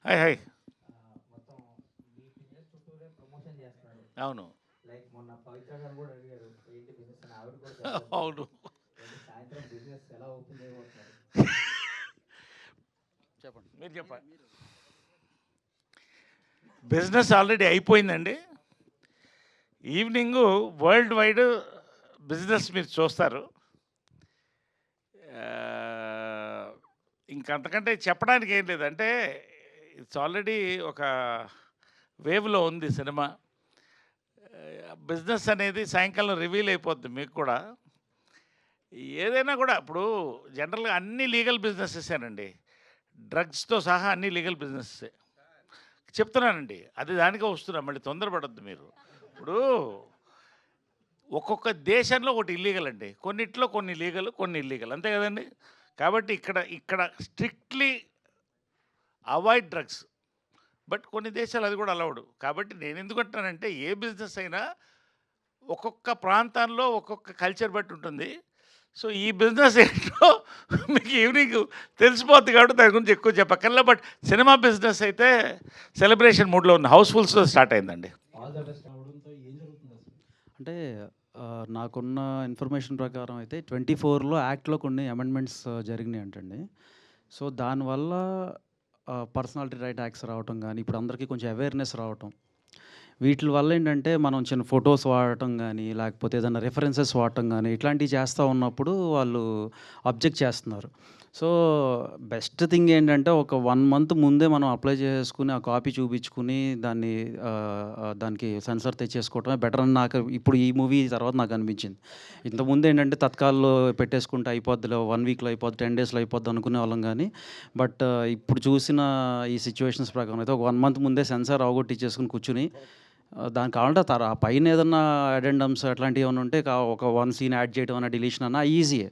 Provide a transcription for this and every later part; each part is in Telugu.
Hi hi. మొత్తం మీ బిజినెస్ చుట్టూరే ప్రమోషన్ చేస్తున్నారు. అవును. లైక్ మొన్న పవిత్ర గారు కూడా అడిగారు ఏంటి బిజినెస్ అని, ఆవిడ కూడా చెప్పలేదు. అవును. ఏంటి సాయంత్రం బిజినెస్ ఎలా ఓపెన్ చేయబోతున్నారు? చెప్పండి, మీరు చెప్పండి. బిజినెస్ ఆల్రెడీ అయిపోయిందండి. ఈవినింగ్ వరల్డ్ వైడ్ బిజినెస్ మీరు చూస్తారు. ఆ, ఇంకంతకంటే చెప్పడానికి ఏం లేదు. అంటే ఇట్స్ ఆల్రెడీ ఒక వేవ్లో ఉంది సినిమా. బిజినెస్ అనేది సాయంకాలం రివీల్ అయిపోద్ది మీకు కూడా. ఏదైనా కూడా ఇప్పుడు జనరల్గా అన్ని లీగల్ బిజినెసెసేనండి. డ్రగ్స్తో సహా అన్ని లీగల్ బిజినెస్సే చెప్తున్నానండి. అది దానికే వస్తున్నా, మళ్ళీ తొందరపడద్దు మీరు. ఇప్పుడు ఒక్కొక్క దేశంలో ఒకటి ఇల్లీగల్ అండి, కొన్నిట్లో కొన్ని లీగల్ కొన్ని ఇల్లీగల్, అంతే కదండి. కాబట్టి ఇక్కడ ఇక్కడ స్ట్రిక్ట్లీ అవాయిడ్ డ్రగ్స్, బట్ కొన్ని దేశాలు అది కూడా అలౌడ్. కాబట్టి నేను ఎందుకంటానంటే ఏ బిజినెస్ అయినా ఒక్కొక్క ప్రాంతంలో ఒక్కొక్క కల్చర్ బట్టి ఉంటుంది. సో ఈ బిజినెస్ ఏంటో మీకు ఈవినింగ్ తెలిసిపోద్ది కాబట్టి దాని గురించి ఎక్కువ చెప్పక్కర్లే. బట్ సినిమా బిజినెస్ అయితే సెలబ్రేషన్ మూడ్లో ఉంది, హౌస్ఫుల్స్తో స్టార్ట్ అయిందండి. ఆల్ ద బెస్ట్ అవడంతో ఏం జరుగుతుంది అసలు? అంటే నాకున్న ఇన్ఫర్మేషన్ ప్రకారం అయితే 24లో యాక్ట్‌లో కొన్ని అమెండ్మెంట్స్ జరిగినాయి అంటండి. సో, దానివల్ల పర్సనాలిటీ రైట్ యాక్ట్స్ రావటం గానీ, ఇప్పుడు అందరికీ కొంచెం అవేర్‌నెస్ రావటం. వీటిల వల్ల ఏంటంటే, మనం చిన్న ఫోటోస్ వాడటం గానీ, లేకపోతే ఏదైనా రిఫరెన్సెస్ వాడటం గానీ, ఇట్లాంటివి చేస్తా ఉన్నప్పుడు వాళ్ళు అబ్జెక్ట్ చేస్తున్నారు. సో, బెస్ట్ థింగ్ ఏంటంటే, ఒక 1 మంత్ ముందే మనం అప్లై చేసేసుకొని, ఆ కాపీ చూపించుకొని, దాన్ని దానికి సెన్సార్ తెచ్చేసుకోవటమే బెటర్ అని నాకు ఇప్పుడు ఈ మూవీ తర్వాత నాకు అనిపించింది. ఇంతకుముందు ఏంటంటే, తత్కాల్‌లో పెట్టేసుకుంటే అయిపోద్దిలే, 1 వీక్‌లో అయిపోద్ది, 10 డేస్‌లో అయిపోద్ది అనుకునేవాళ్ళం గానీ, బట్ ఇప్పుడు చూసిన ఈ సిట్యుయేషన్స్ ప్రకారం అయితే ఒక 1 మంత్ ముందే సెన్సార్ అవగొట్టిచ్చేసుకొని కూర్చొని, దానికి కావాలంటే ఆ పైన ఏదన్నా అడెండమ్స్ అట్లాంటివి ఏమైనా ఉంటే ఒక 1 సీన్ యాడ్ చేయడం అన్నా, డిలీషన్ అన్నా ఈజీయే.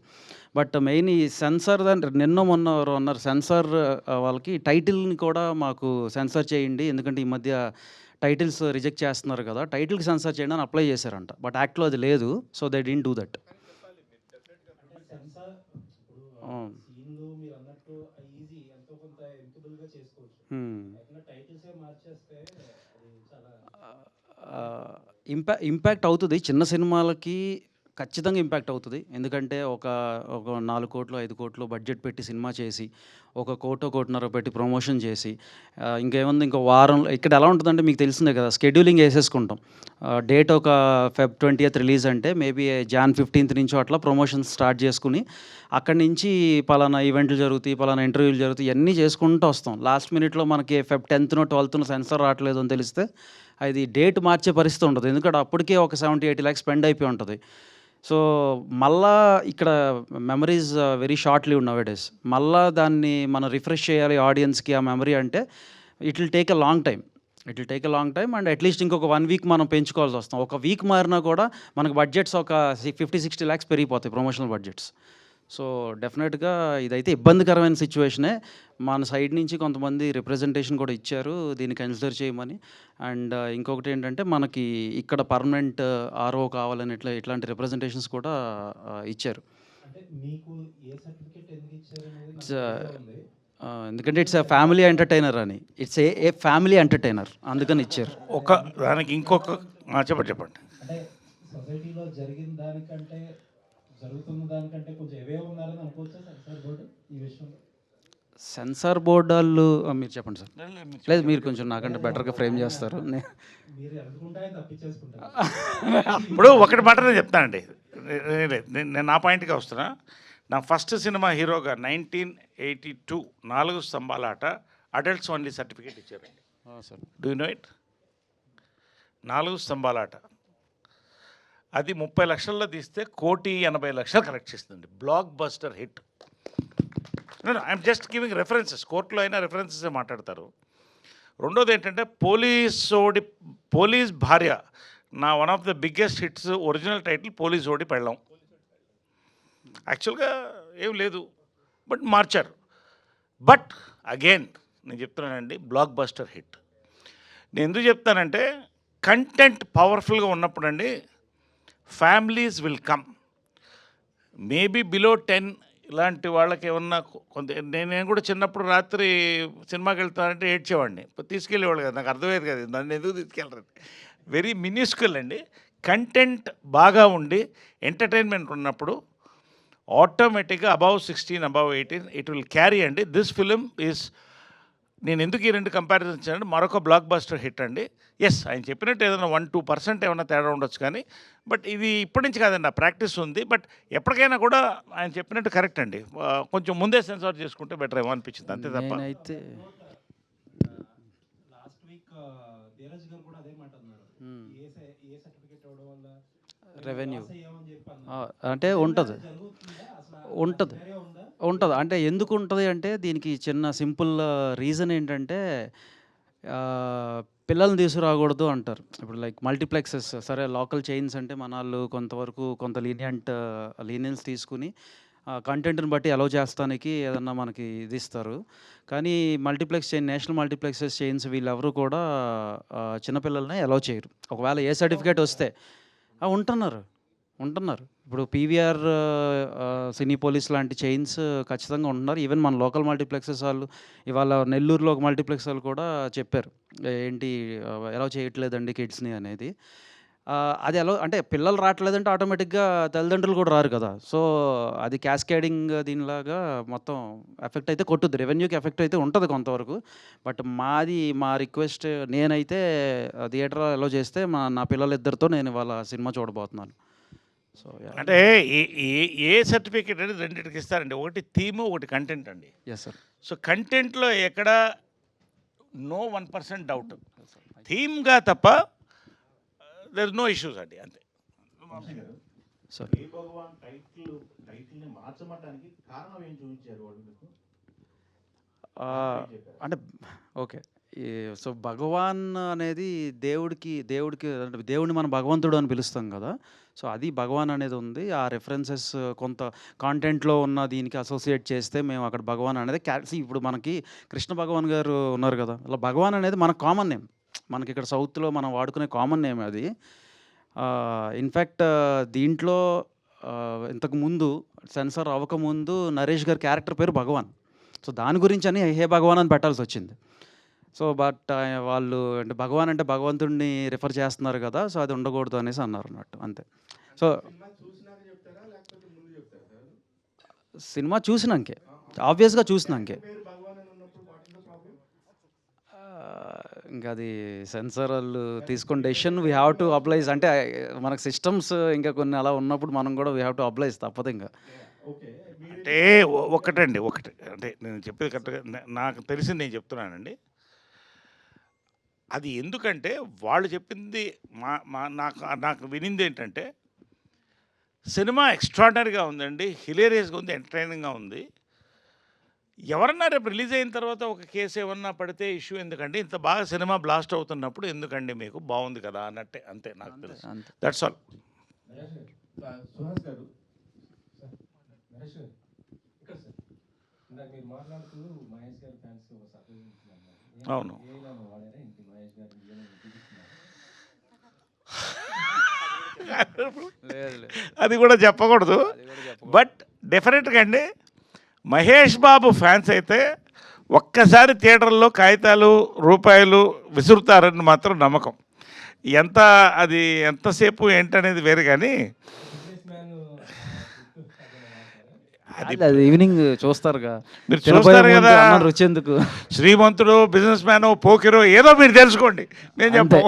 బట్ మెయిన్ ఈ సెన్సార్ నిన్నో మొన్న ఎవరో అన్నారు సెన్సార్ వాళ్ళకి టైటిల్‌ని కూడా మాకు సెన్సార్ చేయండి. ఎందుకంటే ఈ మధ్య టైటిల్స్ రిజెక్ట్ చేస్తున్నారు కదా! టైటిల్‌కి సెన్సార్ చేయండి అని అప్లై చేశారంట. బట్ యాక్ట్‌లో అది లేదు. So, they didn't do that. అంటే సెన్సార్ ఇప్పుడు అవును. సీన్‌లు మీరన్నట్టు ఈజీ ఎంతో కొంత ఎడిటబుల్‌గా చేసుకోవచ్చు. హ్మ్. ఏకంగా టైటిల్సే మార్చేస్తే అది చాలా ఇంపాక్ట్ అవుతది. చిన్న సినిమాలకి ఖచ్చితంగా ఇంపాక్ట్ అవుతది. ఎందుకంటే ఒక 4,00,00,000, 5,00,00,000 బడ్జెట్ పెట్టి సినిమా చేసి, ఒక 1,00,00,000, 1,50,00,000 పెట్టి ప్రమోషన్ చేసి, ఇంకేముంది ఇంకో వారంలో ఇక్కడ ఎలా ఉంటదంటే మీకు తెలిసిందే కదా! షెడ్యూలింగ్ ఏసేసుకుంటాం. డేట్ ఒక ఫెబ్ 20థ్ రిలీజ్ అంటే మేబీ జాన్ 15థ్ నుంచో అట్లా ప్రమోషన్స్ స్టార్ట్ చేసుకొని, అక్కడి నుంచి పలానా ఈవెంట్లు జరుగుతాయి, పలానా ఇంటర్వ్యూలు జరుగుతాయి, ఇయన్నీ చేసుకుంటూ వస్తాం. లాస్ట్ మినిట్‌లో మనకి ఫెబ్ 10థ్‌నో, 12థ్‌నో సెన్సార్ రావట్లేదు అని తెలిస్తే, అది డేట్ మార్చే పరిస్థితి ఉండదు. ఎందుకంటే అప్పటికే ఒక 70-80 లాక్స్ స్పెండ్ అయిపోయి ఉంటది. సో, మళ్ళా ఇక్కడ memories very short lived now ఎ డేస్. మళ్ళా దాన్ని మనం రిఫ్రెష్ చేయాలి ఆడియన్స్‌కి ఆ మెమరీ అంటే, it will take a long time. It will take a long time and at least ఇంకొక 1 వీక్ మనం పెంచుకోవాల్సొస్తాం. ఒక వీక్ మారినా కూడా మనకు బడ్జెట్స్ ఒక 50-60 లాక్స్ పెరిగిపోతాయి ప్రమోషనల్ బడ్జెట్స్. సో, డెఫినెట్‌గా ఇదైతే ఇబ్బందికరమైన సిట్యుయేషనే. మన సైడ్ నుంచి కొంతమంది రిప్రజెంటేషన్ కూడా ఇచ్చారు, దీన్ని కన్సిడర్ చేయమని. అండ్ ఇంకొకటేంటంటే, మనకి ఇక్కడ పర్మనెంట్ ఆర్ఓ కావాలని ఇట్లాంటి రిప్రజెంటేషన్స్ కూడా ఇచ్చారు. అంటే మీకు ఏ సర్టిఫికేట్ ఎందుకు ఇచ్చారనేది ఇట్స్ నాకు ఐడియా ఉంది. ఎందుకంటే ఇట్స్ ఎ ఫ్యామిలీ ఎంటర్‌టైనర్ అని. ఇట్స్ ఏ ఫ్యామిలీ ఎంటర్‌టైనర్ అందుకని ఇచ్చారు. ఒక దానికి ఇంకొక చెప్పండి చెప్పండి. అంటే సొసైటీలో జరిగిన దానికంటే, జరుగుతున్న దానికంటే కొంచెం అవే ఉన్నారని అనుకోవచ్చా సెన్సార్ బోర్డు ఈ విషయంలో? సెన్సార్ బోర్డాళ్ళు మీరు చెప్పండి సార్. లేదు మీరు కొంచెం నాకంటే బెటర్‌గా ఫ్రేమ్ చేస్తారు. మీరు అనుకుంటే ఆయన తప్పించేసుకుంటారు. ఇప్పుడు ఒకటి మాట నేను చెప్తానండి. నేను నా పాయింట్కి వస్తున్నా. నా ఫస్ట్ సినిమా హీరోగా 1982 4 స్తంభాల ఆట అడల్ట్స్ ఓన్లీ సర్టిఫికేట్ ఇచ్చారండి. Sir. Do you know it? 4 స్తంభాల ఆట అది 30 లక్షల్లో తీస్తే 1,80,00,000 కలెక్ట్ చేసిందండి. Blockbuster hit. I'm just giving references. కోర్టులో అయినా రెఫరెన్సెసే మాట్లాడతారు. రెండోది ఏంటంటే పోలీస్ భార్య, నా one of the biggest hits. Original title police ఓడి పెళ్ళాం. యాక్చువల్గా ఏం లేదు, బట్ మార్చారు. బట్ అగైన్ నేను చెప్తున్నానండి, బ్లాక్ బస్టర్ హిట్. నేను ఎందుకు చెప్తానంటే, కంటెంట్ పవర్ఫుల్గా ఉన్నప్పుడు అండి families will come. Maybe below 10 ఇలాంటి వాళ్ళకి ఏమన్నా కొంత నేను కూడా చిన్నప్పుడు రాత్రి సినిమాకి వెళ్తానంటే ఏడ్చేవాడిని తీసుకెళ్ళేవాళ్ళు కదా, నాకు అర్థమయ్యేది కదా నన్ను ఎందుకు తీసుకెళ్ళరు. వెరీ మినిస్కుల్ అండి. కంటెంట్ బాగా ఉండి ఎంటర్టైన్మెంట్ ఉన్నప్పుడు ఆటోమేటిక్గా above 16 above 18 it will carry అండి. దిస్ ఫిలిం ఈజ్, నేను ఎందుకు ఈ రెండు కంపారిజన్ ఇచ్చానంటే మరొక బ్లాక్ బస్టర్ హిట్ అండి. ఎస్, ఆయన చెప్పినట్టు ఏదైనా 1-2% ఏమైనా తేడా ఉండొచ్చు, కానీ బట్ ఇది ఇప్పటి నుంచి కాదండి, ఆ ప్రాక్టీస్ ఉంది. బట్ ఎప్పటికైనా కూడా ఆయన చెప్పినట్టు కరెక్ట్ అండి. కొంచెం ముందే సెన్సార్ చేసుకుంటే బెటర్ ఏమో అనిపించింది, అంతే తప్ప. నేనైతే లాస్ట్ వీక్ ధీరజ్ గారు కూడా అదే మాట అన్నారు. ఏ సర్టిఫికేట్ ఇవ్వడం వల్ల రెవెన్యూ లాస్ అయ్యామని చెప్పి అన్నారు. అంటే ఉంటుంది జరుగుతుందా అసలు? ఉంటుంది వేరే ఉందా? ఉంటుంది. అంటే ఎందుకు ఉంటుంది అంటే దీనికి చిన్న సింపుల్ రీజన్ ఏంటంటే పిల్లల్ని తీసుకురాకూడదు అంటారు. ఇప్పుడు లైక్ మల్టీప్లెక్సెస్, సరే లోకల్ చైన్స్ అంటే మన వాళ్ళు కొంతవరకు కొంత లీనియన్స్ తీసుకుని కంటెంట్ని బట్టి అలౌ చేస్తానికి ఏదన్నా మనకి ఇది ఇస్తారు. కానీ multiplex chain, national multiplexes chains వీళ్ళెవరు కూడా చిన్నపిల్లల్ని అలౌ చేయరు. ఒకవేళ ఏ సర్టిఫికేట్ వస్తే ఉంటున్నారు. ఇప్పుడు పీవీఆర్, సినీపోలిస్ లాంటి చైన్స్ ఖచ్చితంగా ఉంటున్నారు. ఈవెన్ మన లోకల్ మల్టీప్లెక్సెస్ వాళ్ళు ఇవాళ నెల్లూరులో ఒక మల్టీప్లెక్స్ వాళ్ళు కూడా చెప్పారు, ఏంటి ఎలా చేయట్లేదండి కిడ్స్ని అనేది. అది ఎలా అంటే పిల్లలు రావట్లేదంటే ఆటోమేటిక్గా తల్లిదండ్రులు కూడా రారు కదా. సో అది క్యాస్కేడింగ్ దీనిలాగా మొత్తం ఎఫెక్ట్ అయితే కొట్టుద్ది, రెవెన్యూకి ఎఫెక్ట్ అయితే ఉంటుంది కొంతవరకు. బట్ మా రిక్వెస్ట్, నేనైతే థియేటర్ ఎలా చేస్తే నా పిల్లలిద్దరితో నేను ఇవాళ సినిమా చూడబోతున్నాను. సో అంటే ఏ సర్టిఫికేట్ అనేది రెండింటికి ఇస్తారండి, ఒకటి థీము, ఒకటి కంటెంట్ అండి. Yes sir. సో కంటెంట్లో ఎక్కడ నో 1% డౌట్, థీమ్గా తప్ప దర్ నో ఇష్యూస్ అండి, అంతే. సార్ ఏ భగవాన్ టైటిల్ని మార్చమడానికి కారణం ఏం చూపించారు వాళ్ళు మీకు? అంటే ఓకే, సో భగవాన్ అనేది దేవుడికి అంటే దేవుడిని మనం భగవంతుడు అని పిలుస్తాం కదా. సో అది భగవాన్ అనేది ఉంది. ఆ రెఫరెన్సెస్ కొంత కాంటెంట్లో ఉన్న దీనికి అసోసియేట్ చేస్తే మేము అక్కడ భగవాన్ అనేది ఇప్పుడు మనకి కృష్ణ భగవాన్ గారు ఉన్నారు కదా, అలా భగవాన్ అనేది మనకు కామన్ నేమ్, మనకి ఇక్కడ సౌత్లో మనం వాడుకునే కామన్ నేమ్ అది. ఇన్ఫ్యాక్ట్ దీంట్లో ఇంతకుముందు సెన్సార్ అవ్వకముందు నరేష్ గారి క్యారెక్టర్ పేరు భగవాన్. సో దాని గురించి అని హే భగవాన్ అని పెట్టాల్సి వచ్చింది. సో బట్ వాళ్ళు అంటే భగవాన్ అంటే భగవంతుడిని రిఫర్ చేస్తున్నారు కదా, సో అది ఉండకూడదు అనేసి అన్నారు అన్నట్టు, అంతే. సో సినిమా చూసినాకే, ఆబ్వియస్గా చూసినాకే, ఇంకా అది సెన్సార్ వాళ్ళు తీసుకున్న డెసిషన్ వీ హ్యావ్ టు అప్లైజ్. అంటే మనకు సిస్టమ్స్ ఇంకా కొన్ని అలా ఉన్నప్పుడు మనం కూడా వీ హ్యావ్ టు అప్లైజ్, తప్పదు ఇంకా. అంటే ఒకటండి, అంటే నేను చెప్పేది కరెక్ట్గా నాకు తెలిసింది నేను చెప్తున్నానండి. అది ఎందుకంటే వాళ్ళు చెప్పింది నాకు వినింది ఏంటంటే సినిమా ఎక్స్ట్రాడినరీగా ఉందండి, హిలేరియస్గా ఉంది, ఎంటర్టైనింగ్గా ఉంది. ఎవరన్నా రేపు రిలీజ్ అయిన తర్వాత ఒక కేసు ఏమన్నా పడితే ఇష్యూ ఎందుకండి, ఇంత బాగా సినిమా బ్లాస్ట్ అవుతున్నప్పుడు ఎందుకండి మీకు, బాగుంది కదా అన్నట్టే, అంతే నాకు తెలుసు. That's all. సుహాస్ గారు, నరేష్ గారు ఇక్కడ సార్, ఇందాక మీరు మాట్లాడుతూ మహేష్ గారి ఫ్యాన్స్ అవును. వాడారా ఇంటి మహేష్ గారు అది కూడా చెప్పకూడదు, బట్ డెఫినెట్గా అండి మహేష్ బాబు ఫ్యాన్స్ అయితే ఒక్కసారి థియేటర్లో కాగితాలు రూపాయలు విసురుతారని మాత్రం నమ్మకం. అది ఎంతసేపు ఏంటనేది వేరు, కానీ అది ఈవినింగ్ చూస్తారుగా, మీరు చూస్తారు కదా, రుచి ఎందుకు, శ్రీమంతుడు, బిజినెస్ మ్యాన్, పోకిరో ఏదో మీరు తెలుసుకోండి, నేను చెప్పు.